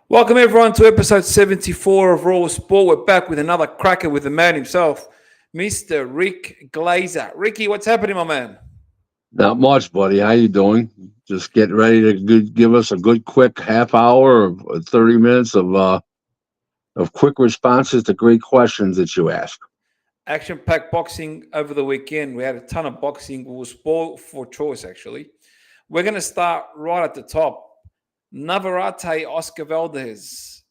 Welcome everyone to episode 74 of Raw Sport. We're back with another cracker with the man himself, Mr. Rick Glazer. Ricky, what's happening, my man? Not much, buddy. How you doing? Just getting ready to give us a good, quick half hour or 30 minutes of quick responses to great questions that you ask. Action-packed boxing over the weekend. We had a ton of boxing. We were spoiled for choice, actually. We're going to start right at the top. Navarrete, Oscar Valdez.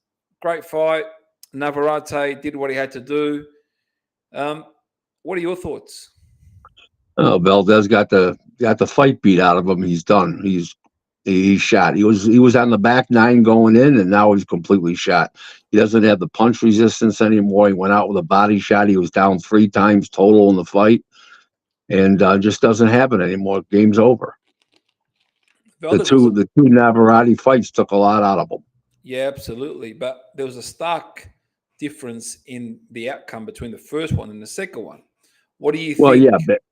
Great fight. Navarrete did what he had to do. What are your thoughts? Valdez got the fight beat out of him. He's done. He's shot. He was on the back nine going in, and now he's completely shot. He doesn't have the punch resistance anymore. He went out with a body shot. He was down 3 times total in the fight, and just doesn't have it anymore. Game's over. The two Navarrete fights took a lot out of him. Yeah, absolutely. But there was a stark difference in the outcome between the first one and the second one. What do you think? Well, yeah, but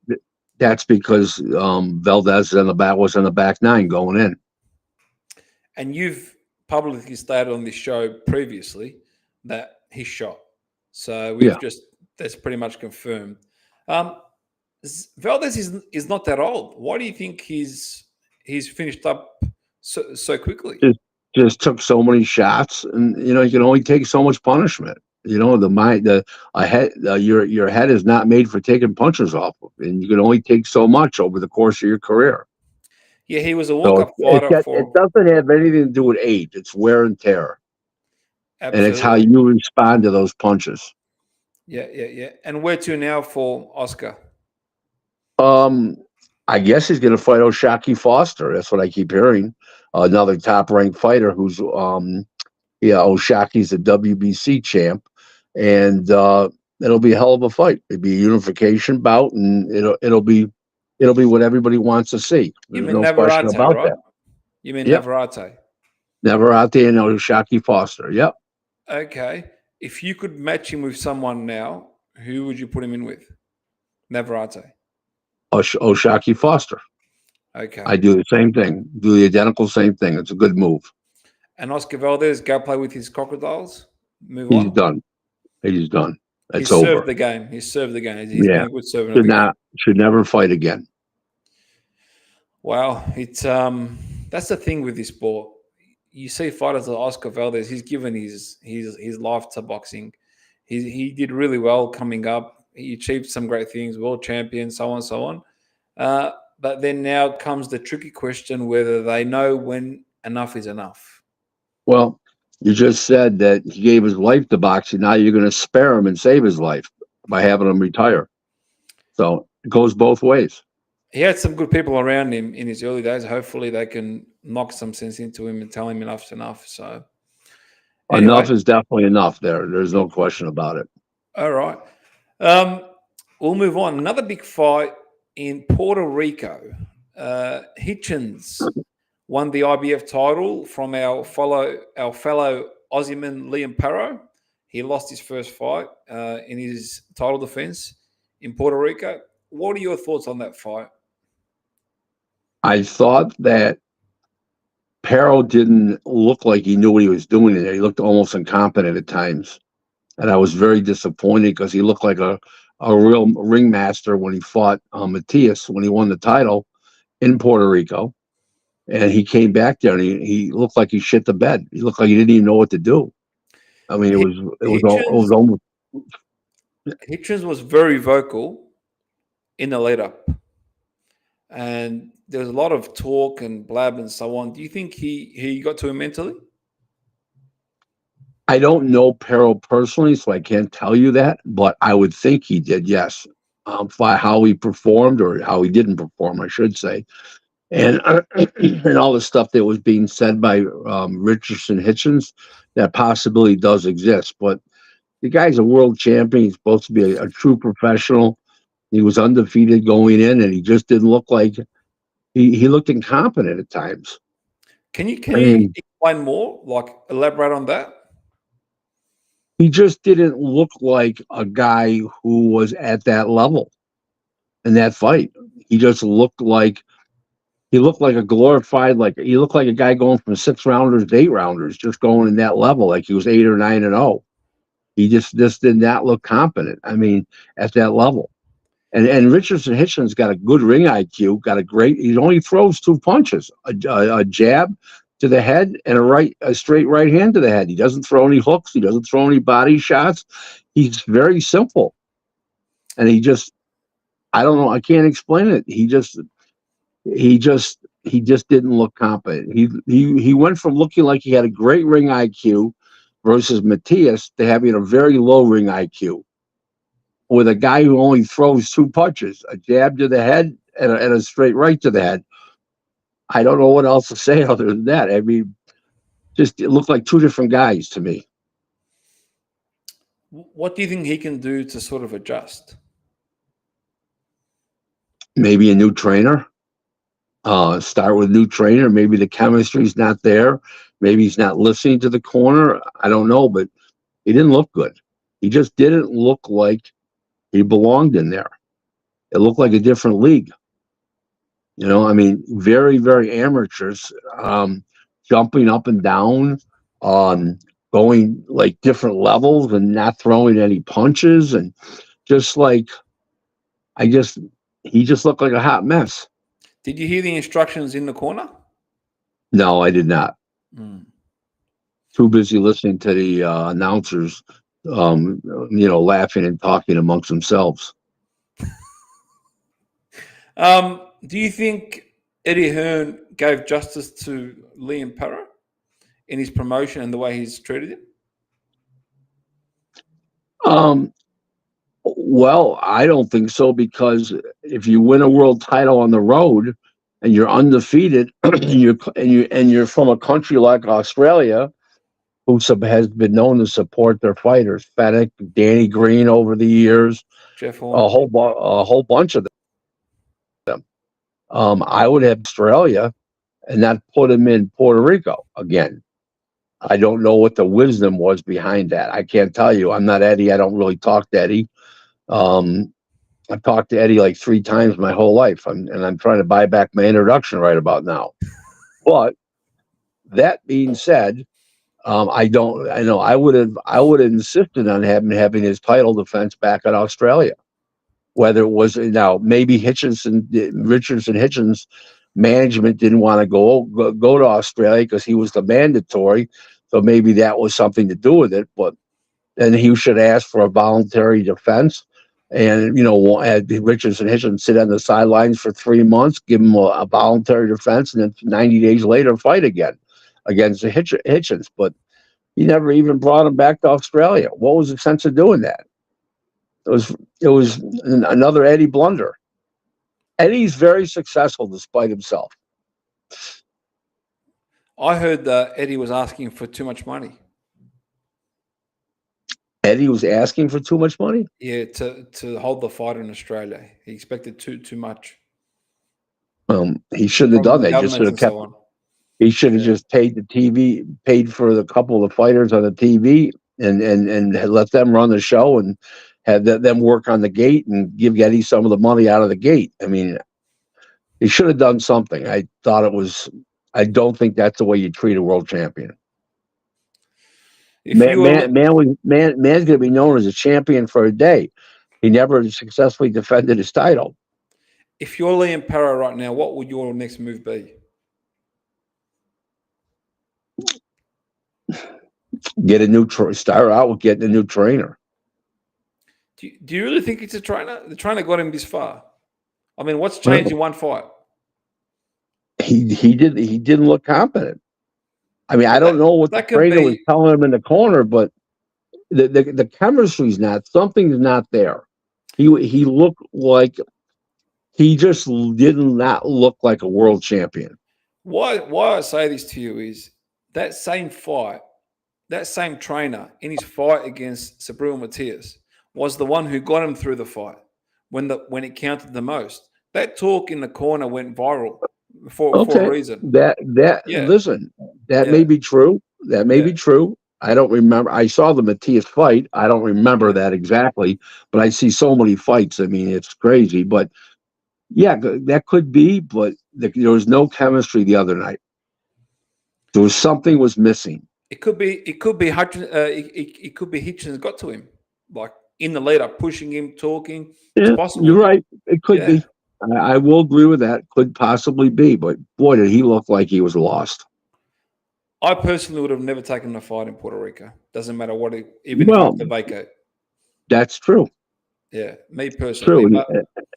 that's because Valdez was in the back nine going in. And you've publicly stated on this show previously that he shot. So that's pretty much confirmed. Valdez is not that old. Why do you think he's finished up so quickly? Just took so many shots, and you can only take so much punishment. Your head is not made for taking punches off of, and you can only take so much over the course of your career. Yeah, he was a walk-up fighter. It doesn't have anything to do with age. It's wear and tear. Absolutely. And it's how you respond to those punches. Yeah. And where to now for Oscar? I guess he's going to fight O'Shaquie Foster. That's what I keep hearing. Another top-ranked fighter who's O'Shaquie's a WBC champ, and it'll be a hell of a fight. It'll be a unification bout, and it'll be what everybody wants to see. There's no question about that. You mean Navarrete? Navarrete and O'Shaquie Foster. Yep. Okay. If you could match him with someone now, who would you put him in with? Navarrete. O'Shaquie Foster. Okay. I do the same thing. Do the identical same thing. It's a good move. And Oscar Valdez, go play with his crocodiles. He's done. He's done. It's over. He's served the game. He's been a good servant. Should never fight again. Wow, it's that's the thing with this sport. You see fighters like Oscar Valdez. He's given his life to boxing. He did really well coming up. He achieved some great things, world champion, so on and so on. But then now comes the tricky question whether they know when enough is enough. Well, you just said that he gave his life to boxing. Now you're going to spare him and save his life by having him retire. So it goes both ways. He had some good people around him in his early days. Hopefully they can knock some sense into him and tell him enough's enough. So anyway. Enough is definitely enough there. There's no question about it. All right. We'll move on. Another big fight in Puerto Rico. Hitchins won the IBF title from our fellow Aussieman Liam Paro. He lost his first fight in his title defense in Puerto Rico. What are your thoughts on that fight? I thought that Paro didn't look like he knew what he was doing in there. He looked almost incompetent at times. And I was very disappointed because he looked like a real ringmaster when he fought Matias when he won the title in Puerto Rico. And he came back there and he looked like he shit the bed. He looked like he didn't even know what to do. I mean, it was almost. Hitchins was very vocal in the lead up. And there was a lot of talk and blab and so on. Do you think he got to him mentally? I don't know Paro personally, so I can't tell you that, but I would think he did, yes. How he performed or how he didn't perform, I should say. And and all the stuff that was being said by Richardson Hitchins, that possibility does exist. But the guy's a world champion. He's supposed to be a true professional. He was undefeated going in, and he just didn't look like he looked incompetent at times. Can you explain more? Like elaborate on that? He just didn't look like a guy who was at that level in that fight. He just looked like he looked like a glorified, like he looked like a guy going from 6 rounders to 8 rounders, just going in that level, like he was 8 or 9-0. He just did not look competent. I mean, at that level. And Richardson Hitchens got a good ring IQ, got a great. He only throws 2 punches: a jab to the head and a straight right hand to the head. He doesn't throw any hooks. He doesn't throw any body shots. He's very simple, and I don't know. I can't explain it. He just didn't look competent. He went from looking like he had a great ring IQ versus Matias to having a very low ring IQ with a guy who only throws 2 punches, a jab to the head and a straight right to the head. I don't know what else to say other than that. I mean, just it looked like 2 different guys to me. What do you think he can do to sort of adjust? Maybe a new trainer. Start with a new trainer. Maybe the chemistry's not there. Maybe he's not listening to the corner. I don't know, but he didn't look good. He just didn't look like he belonged in there. It looked like a different league. I mean, very, very amateurs, jumping up and down, going like different levels and not throwing any punches. And just like, he just looked like a hot mess. Did you hear the instructions in the corner? No, I did not. Too busy listening to the announcers, laughing and talking amongst themselves. Do you think Eddie Hearn gave justice to Liam Paro in his promotion and the way he's treated him? Well, I don't think so, because if you win a world title on the road and you're undefeated, and you're from a country like Australia, who has been known to support their fighters, Fennec, Danny Green over the years, Jeff Horn, a whole bunch of them. I would have Australia and not put him in Puerto Rico again. I don't know what the wisdom was behind that. I can't tell you. I'm not Eddie. I don't really talk to Eddie. I've talked to Eddie like 3 times my whole life, and I'm trying to buy back my introduction right about now. But that being said, I would have insisted on having his title defense back in Australia. Whether it was now maybe Richardson Hitchens management didn't want to go to Australia because he was the mandatory, so maybe that was something to do with it. But then he should ask for a voluntary defense, and had Richardson Hitchens sit on the sidelines for 3 months, give him a voluntary defense, and then 90 days later fight again against the Hitchens. But he never even brought him back to Australia. What was the sense of doing that? It was another Eddie blunder. Eddie's very successful despite himself. I heard that Eddie was asking for too much money. Eddie was asking for too much money? Yeah, to hold the fight in Australia. He expected too much. He shouldn't have done that. Just should have kept. He should have just paid the TV, paid for the couple of fighters on the TV, and let them run the show and had them work on the gate and give Eddie some of the money out of the gate. I mean, he should have done something. I don't think that's the way you treat a world champion. Man's going to be known as a champion for a day. He never successfully defended his title. If you're Liam Paro right now, what would your next move be? Start out with getting a new trainer. Do you really think it's a trainer? The trainer got him this far. I mean, what's changed in one fight? He didn't look competent. I mean, I don't know what the trainer was telling him in the corner, but the chemistry's not. Something's not there. He looked like he just did not look like a world champion. Why I say this to you is that same fight, that same trainer in his fight against Serhii Matias was the one who got him through the fight when it counted the most. That talk in the corner went viral for a reason. Listen, that may be true. That may be true. I don't remember. I saw the Matias fight. I don't remember that exactly, but I see so many fights. I mean, it's crazy. But yeah, that could be. But there was no chemistry the other night. There was something was missing. It could be Hutchins, it could be Hitchins got to him, like in the lead up, pushing him, talking. It's Yeah, possible. you're right. It could be. I will agree with that. Could possibly be, but boy, did he look like he was lost. I personally would have never taken a fight in Puerto Rico. Doesn't matter what, even if I Well, have to vacate. that's true. Yeah, me personally. True. But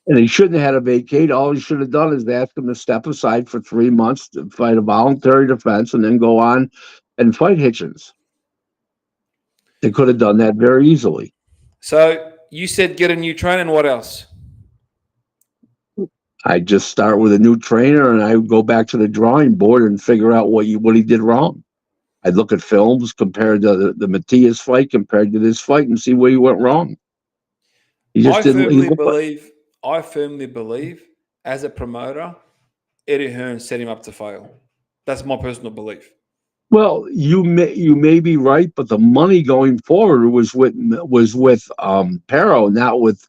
And he shouldn't have had a vacate. All he should have done is ask him to step aside for 3 months to fight a voluntary defense and then go on and fight Hitchins. They could have done that very easily. so you said get a new trainer, and what else? I just start with a new trainer and I go back to the drawing board and figure out what he did wrong. I'd look at films compared to the Matias fight compared to this fight and see where he went wrong. He just didn't. I firmly believe, as a promoter, Eddie Hearn set him up to fail. That's my personal belief. Well, you may be right, but the money going forward was with Paro, not with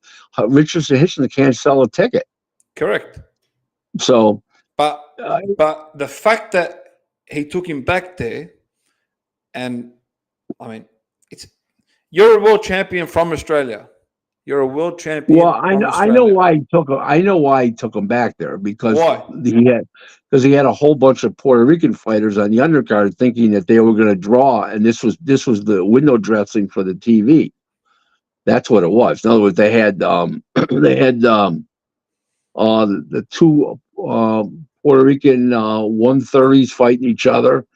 Richardson. Hitchins can't sell a ticket. Correct. So, but the fact that he took him back there, and I mean, you're a world champion from Australia. You're a world champion. Well, I know why he took him. I know why he took him back there because he had a whole bunch of Puerto Rican fighters on the undercard thinking that they were going to draw, and this was the window dressing for the TV. That's what it was. In other words, they had the two Puerto Rican 130s fighting each other.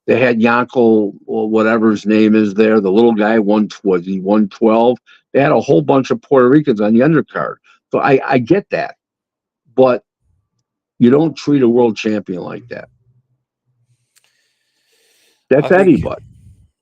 They had Yankel, or whatever his name is there, the little guy, 112. They had a whole bunch of Puerto Ricans on the undercard. So I get that. But you don't treat a world champion like that. That's anybody.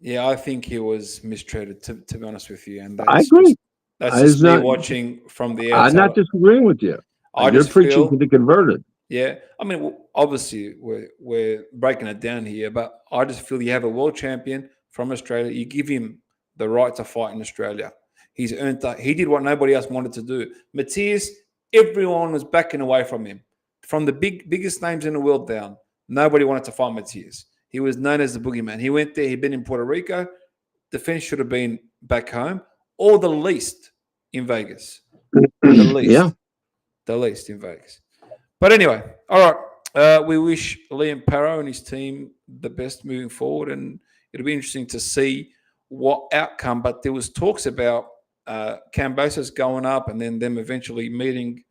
Yeah, I think he was mistreated, to be honest with you. And I agree. That's just me watching from the outside. I'm not disagreeing with you. You're preaching to the converted. Yeah, I mean, obviously we're breaking it down here, but I just feel you have a world champion from Australia. You give him the right to fight in Australia. He's earned that. He did what nobody else wanted to do. Matias, everyone was backing away from him. From the biggest names in the world down, nobody wanted to fight Matias. He was known as the boogeyman. He went there. He'd been in Puerto Rico. The finish should have been back home, or the least in Vegas. The least. The least in Vegas. But anyway, all right. We wish Liam Paro and his team the best moving forward, and it'll be interesting to see what outcome. But there was talks about Kambosos going up and then them eventually meeting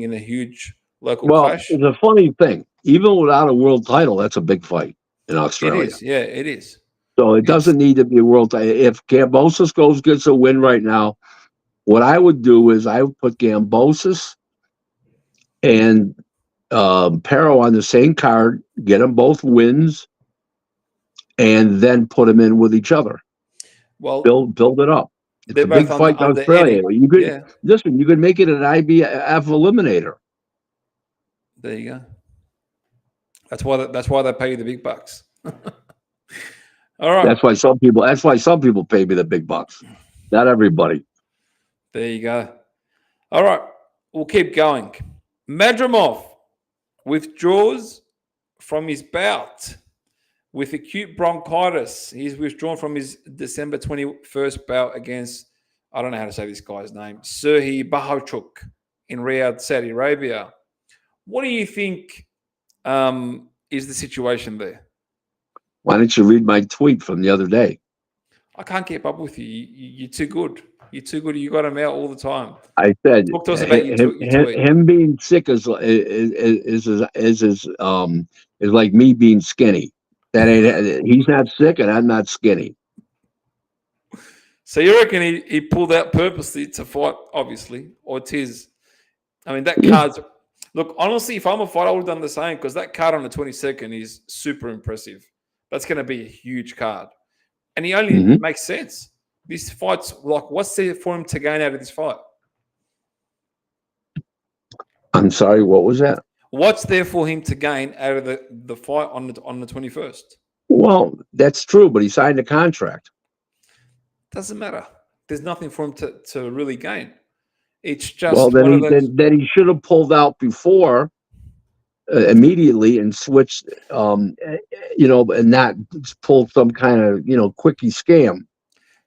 in a huge local clash. It's a funny thing. Even without a world title, that's a big fight in Australia. It is. Yeah, it is. So it doesn't need to be a world title. If Kambosos gets a win right now, what I would do is I would put Kambosos and Paro on the same card, get them both wins, and then put them in with each other. Well, build it up. It's a big fight in Australia. You could listen. You could make it an IBF eliminator. There you go. That's why they pay you the big bucks. All right. That's why some people pay me the big bucks. Not everybody. There you go. All right. We'll keep going. Madrimov withdraws from his bout with acute bronchitis. He's withdrawn from his December 21st bout against, I don't know how to say this guy's name, Serhii Bohachuk in Riyadh, Saudi Arabia. What do you think is the situation there? Why don't you read my tweet from the other day? I can't keep up with you. You're too good. You're too good. You got him out all the time. I said, talk to us about your tweet. Him being sick is like me being skinny. That ain't. He's not sick, and I'm not skinny. So you reckon he pulled out purposely to fight? Obviously, or it is. I mean, that card's. Look, honestly, if I'm a fighter, I would have done the same because that card on the 22nd is super impressive. That's going to be a huge card, and he only makes sense. This fight's like, what's there for him to gain out of this fight? I'm sorry, what was that? What's there for him to gain out of the fight on the 21st? Well, that's true, but he signed a contract. Doesn't matter. There's nothing for him to really gain. It's just that he should have pulled out before immediately and switch, and not pull some kind of quickie scam.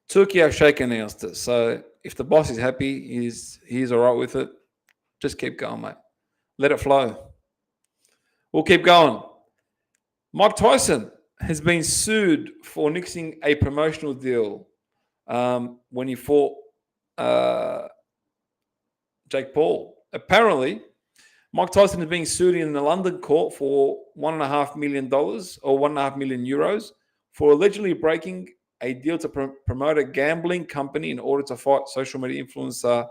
Turkey Shake announced it. So if the boss is happy, he's all right with it. Just keep going, mate. Let it flow. We'll keep going. Mike Tyson has been sued for nixing a promotional deal when he fought Jake Paul. Apparently, Mike Tyson is being sued in the London court for $1.5 million or €1.5 million for allegedly breaking a deal to promote a gambling company in order to fight social media influencer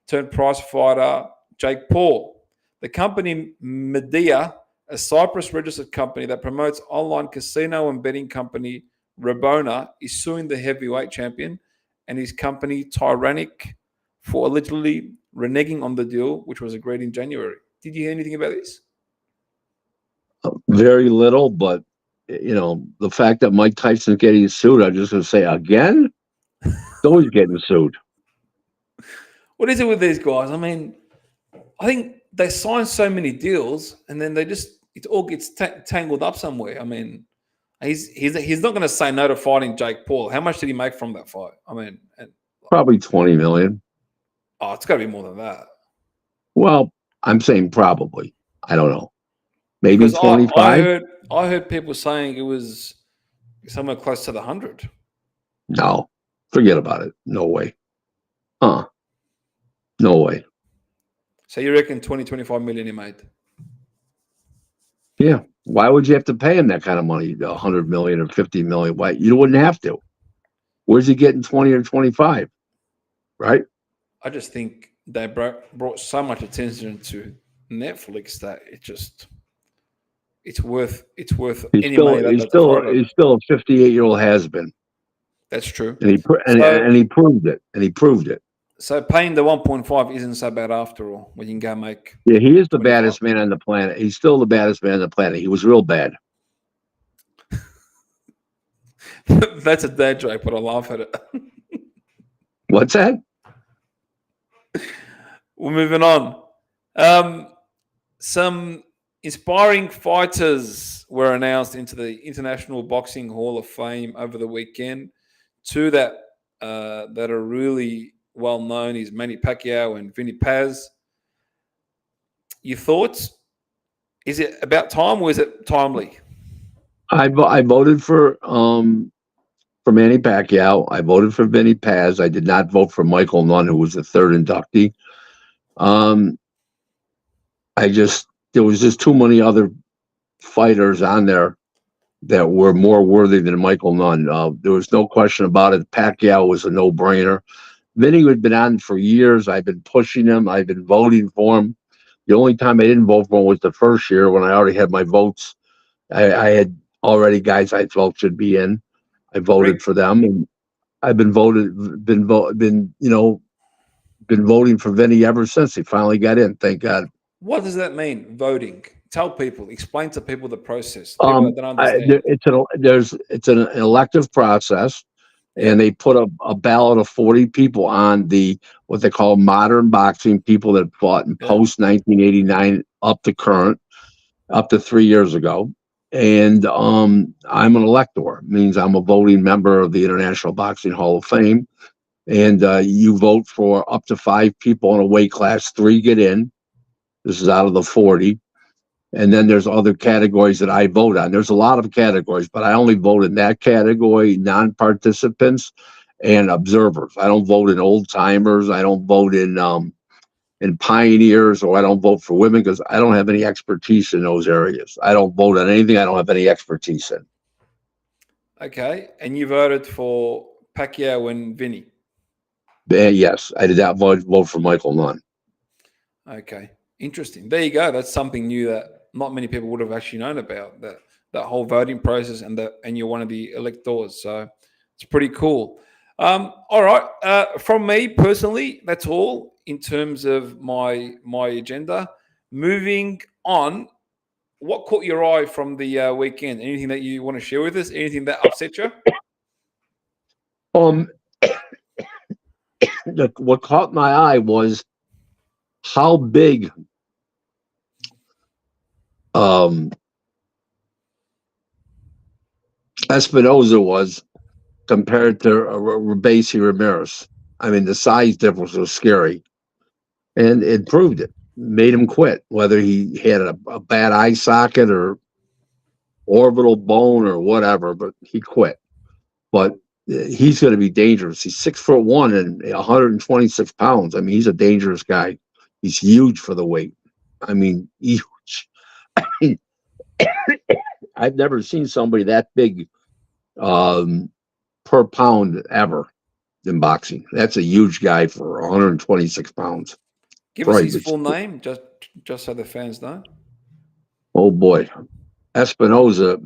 turned prize fighter Jake Paul. The company Medea, a Cyprus-registered company that promotes online casino and betting company Rabona, is suing the heavyweight champion and his company Tyrannic for allegedly reneging on the deal, which was agreed in January. Did you hear anything about this? Very little, but the fact that Mike Tyson's getting sued, I'm just going to say again, so he's getting sued. What is it with these guys? I mean, I think they sign so many deals, and then it all gets tangled up somewhere. I mean, he's not going to say no to fighting Jake Paul. How much did he make from that fight? I mean, probably 20 million. Oh, it's got to be more than that. Well, I'm saying probably. I don't know. Maybe 25. I heard people saying it was somewhere close to the 100. No, forget about it. No way. No way. So you reckon 25 million he made? Yeah. Why would you have to pay him that kind of money? 100 million or 50 million? Why? You wouldn't have to. Where's he getting 20 or 25? Right? I just think they brought so much attention to Netflix that it's worth any money. He's still a 58-year-old has-been. That's true. And he proved it. And he proved it. So paying the 1.5 isn't so bad after all. When you can go make. Yeah, he is the baddest man on the planet. He's still the baddest man on the planet. He was real bad. That's a dad joke, but I laugh at it. What's that? We're moving on. Some inspiring fighters were announced into the International Boxing Hall of Fame over the weekend. Two that are really well known is Manny Pacquiao and Vinny Paz. Your thoughts? Is it about time or is it timely? I voted for Manny Pacquiao. I voted for Vinny Paz. I did not vote for Michael Nunn, who was the third inductee. There was just too many other fighters on there that were more worthy than Michael Nunn. There was no question about it. Pacquiao was a no-brainer. Vinny had been on for years. I've been pushing him. I've been voting for him. The only time I didn't vote for him was the first year when I already had my votes. I had already guys I felt should be in. I voted for them, and I've been voting for Vinny ever since he finally got in. Thank God. What does that mean? Voting? Tell people. Explain to people the process. People that don't understand. It's an elective process. And they put a ballot of 40 people on what they call modern boxing, people that fought in post 1989 up to current, up to 3 years ago. And I'm an elector. It means I'm a voting member of the International Boxing Hall of Fame. And you vote for up to 5 people in a weight class. 3 get in. This is out of the 40. And then there's other categories that I vote on. There's a lot of categories, but I only vote in that category, non-participants and observers. I don't vote in old timers. I don't vote in pioneers, or I don't vote for women because I don't have any expertise in those areas. I don't vote on anything I don't have any expertise in. Okay. And you voted for Pacquiao and Vinny? Yes, I did not vote for Michael Nunn. Okay. Interesting. There you go. That's something new that not many people would have actually known about, that whole voting process, and you're one of the electors. So it's pretty cool. All right. From me personally, that's all in terms of my agenda. Moving on, what caught your eye from the weekend? Anything that you want to share with us? Anything that upset you? What caught my eye was how big Espinoza was compared to Rabesi Ramirez. I mean, the size difference was scary, and it proved it. Made him quit, whether he had a bad eye socket or orbital bone or whatever, but he quit. But he's going to be dangerous. He's 6'1" and 126 pounds. I mean, he's a dangerous guy. He's huge for the weight. I mean, huge. I've never seen somebody that big per pound ever in boxing. That's a huge guy for 126 pounds. Give us his full name, just so the fans know. Oh boy, Espinoza.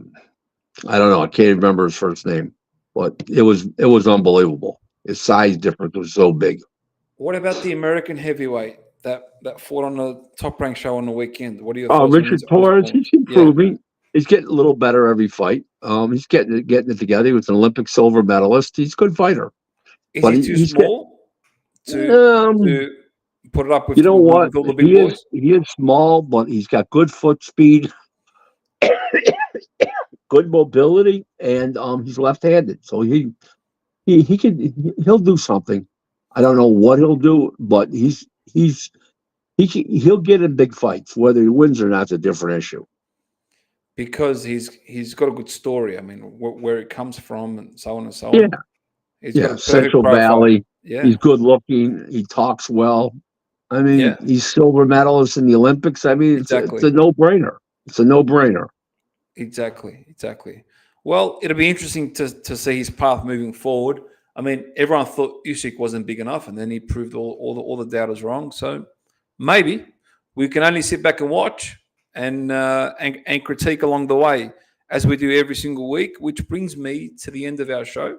I don't know. I can't remember his first name, but it was unbelievable. His size difference was so big. What about the American heavyweight that fought on the Top Rank show on the weekend? What are your thoughts? Richard Torres, he's improving. Yeah. He's getting a little better every fight. He's getting it together. He was an Olympic silver medalist. He's a good fighter. Is he too small to put it up with? You know what? With all the big boys? He is small, but he's got good foot speed, good mobility, and he's left-handed, so he'll do something. I don't know what he'll do, but he'll get in big fights. Whether he wins or not is a different issue. Because he's got a good story. I mean, where it comes from, and so on and so on. He's got a Central Valley. Yeah, he's good looking. He talks well. I mean, he's silver medalist in the Olympics. I mean, it's a no-brainer. It's a no-brainer. Exactly. Well, it'll be interesting to see his path moving forward. I mean, everyone thought Usyk wasn't big enough, and then he proved all the doubters wrong. So maybe we can only sit back and watch and critique along the way, as we do every single week, which brings me to the end of our show.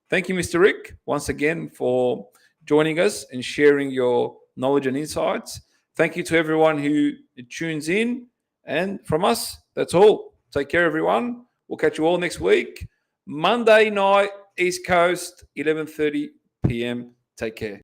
Thank you, Mr. Rick, once again for joining us and sharing your knowledge and insights. Thank you to everyone who tunes in. And from us, that's all. Take care, everyone. We'll catch you all next week. Monday night, East Coast, 11:30 p.m. Take care.